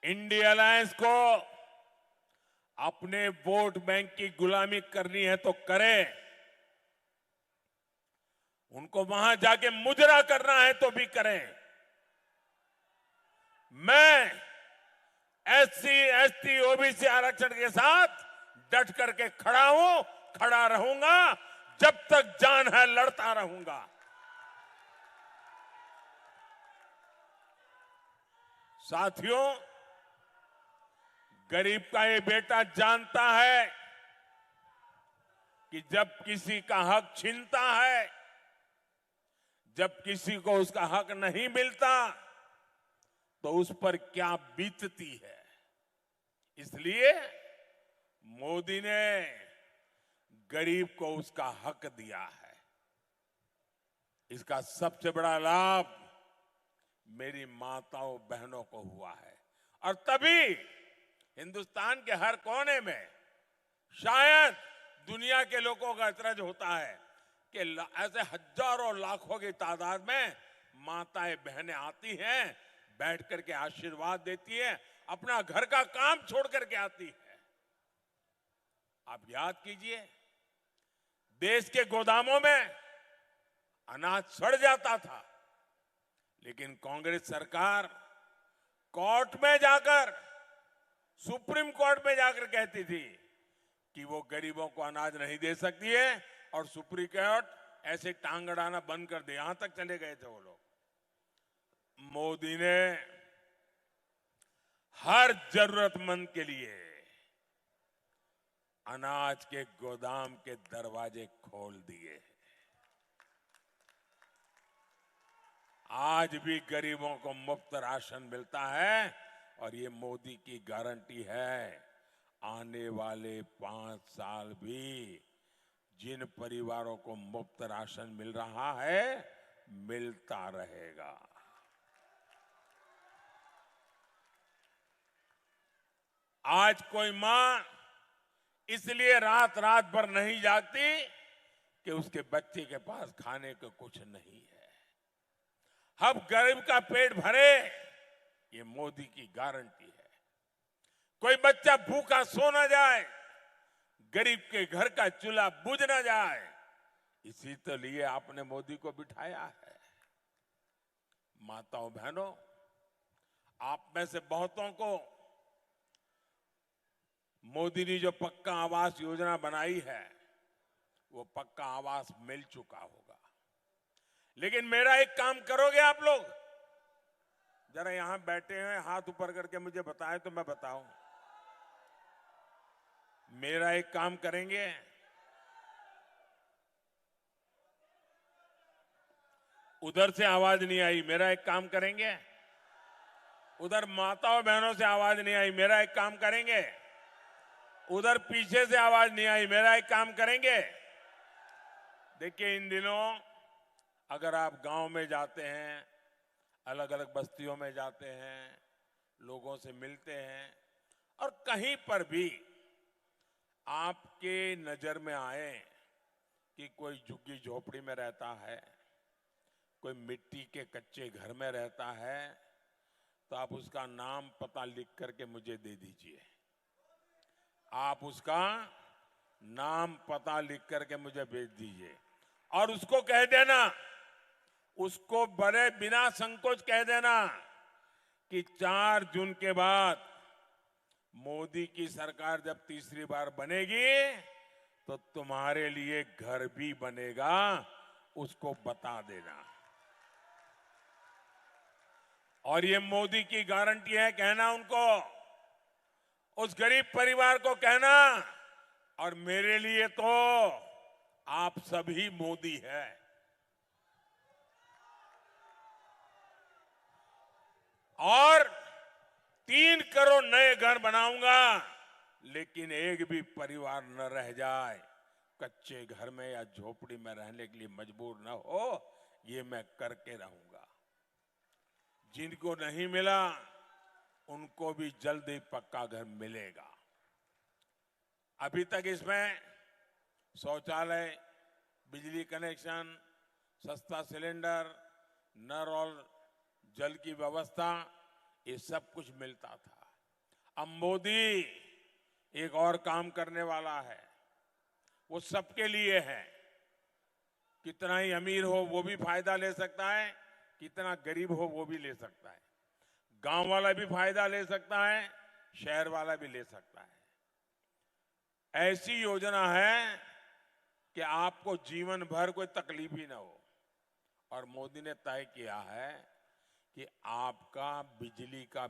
India alliance को अपने vote bank की गुलामी करनी है तो करे, उनको वहां जाके मुजरा करना है तो भी करें। मैं एससी, एसटी, ओबीसी आरक्षण के साथ डट करके खड़ा हूं, खड़ा रहूंगा, जब तक जान है लड़ता रहूंगा। साथियों, गरीब का ये बेटा जानता है कि जब किसी का हक छीनता है, जब किसी को उसका हक नहीं मिलता, तो उस पर क्या बीतती है। इसलिए मोदी ने गरीब को उसका हक दिया है। इसका सबसे बड़ा लाभ मेरी माताओं बहनों को हुआ है, और तभी हिंदुस्तान के हर कोने में शायद दुनिया के लोगों का अचरज होता है कि ऐसे हजारों लाखों की तादाद में माताएं बहनें आती हैं, बैठ करके आशीर्वाद देती हैं, अपना घर का काम छोड़ करके आती है। आप याद कीजिए, देश के गोदामों में अनाज सड़ जाता था, लेकिन कांग्रेस सरकार कोर्ट में जाकर, सुप्रीम कोर्ट में जाकर कहती थी कि वो गरीबों को अनाज नहीं दे सकती है, और सुप्रीम कोर्ट ऐसे टांग अड़ाना बंद कर दे, यहां तक चले गए थे वो लोग। मोदी ने हर जरूरतमंद के लिए अनाज के गोदाम के दरवाजे खोल दिए। आज भी गरीबों को मुफ्त राशन मिलता है, और ये मोदी की गारंटी है, आने वाले 5 साल भी जिन परिवारों को मुफ्त राशन मिल रहा है, मिलता रहेगा। आज कोई मां इसलिए रात रात भर नहीं जागती कि उसके बच्चे के पास खाने को कुछ नहीं है। अब गरीब का पेट भरे, ये मोदी की गारंटी है। कोई बच्चा भूखा सो न जाए, गरीब के घर का चूल्हा बुझ न जाए, इसी तो लिए आपने मोदी को बिठाया है। माताओं बहनों, आप में से बहुतों को मोदी ने जो पक्का आवास योजना बनाई है, वो पक्का आवास मिल चुका होगा। लेकिन मेरा एक काम करोगे आप लोग? जरा यहां बैठे हैं, हाथ ऊपर करके मुझे बताएं तो मैं बताऊं। मेरा एक काम करेंगे? उधर से आवाज नहीं आई, मेरा एक काम करेंगे? उधर माताओं बहनों से आवाज नहीं आई, मेरा एक काम करेंगे? उधर पीछे से आवाज नहीं आई, मेरा एक काम करेंगे? देखिए, इन दिनों अगर आप गांव में जाते हैं, अलग अलग बस्तियों में जाते हैं, लोगों से मिलते हैं, और कहीं पर भी आपके नजर में आए कि कोई झुग्गी झोपड़ी में रहता है, कोई मिट्टी के कच्चे घर में रहता है, तो आप उसका नाम पता लिख करके मुझे दे दीजिए। आप उसका नाम पता लिख करके मुझे भेज दीजिए, और उसको कह देना, उसको बड़े बिना संकोच कह देना कि 4 जून के बाद मोदी की सरकार जब तीसरी बार बनेगी, तो तुम्हारे लिए घर भी बनेगा, उसको बता देना। और ये मोदी की गारंटी है, कहना उनको, उस गरीब परिवार को कहना, और मेरे लिए तो आप सभी मोदी है। और 3 करोड़ नए घर बनाऊंगा, लेकिन एक भी परिवार न रह जाए, कच्चे घर में या झोपड़ी में रहने के लिए मजबूर न हो, ये मैं करके रहूंगा। जिनको नहीं मिला, उनको भी जल्द ही पक्का घर मिलेगा। अभी तक इसमें शौचालय, बिजली कनेक्शन, सस्ता सिलेंडर, नल और जल की व्यवस्था, ये सब कुछ मिलता था। अब मोदी एक और काम करने वाला है, वो सबके लिए है। कितना ही अमीर हो वो भी फायदा ले सकता है, कितना गरीब हो वो भी ले सकता है। गांव वाला भी फायदा ले सकता है, शहर वाला भी ले सकता है। ऐसी योजना है कि आपको जीवन भर कोई तकलीफ ही ना हो। और मोदी ने तय किया है कि आपका बिजली का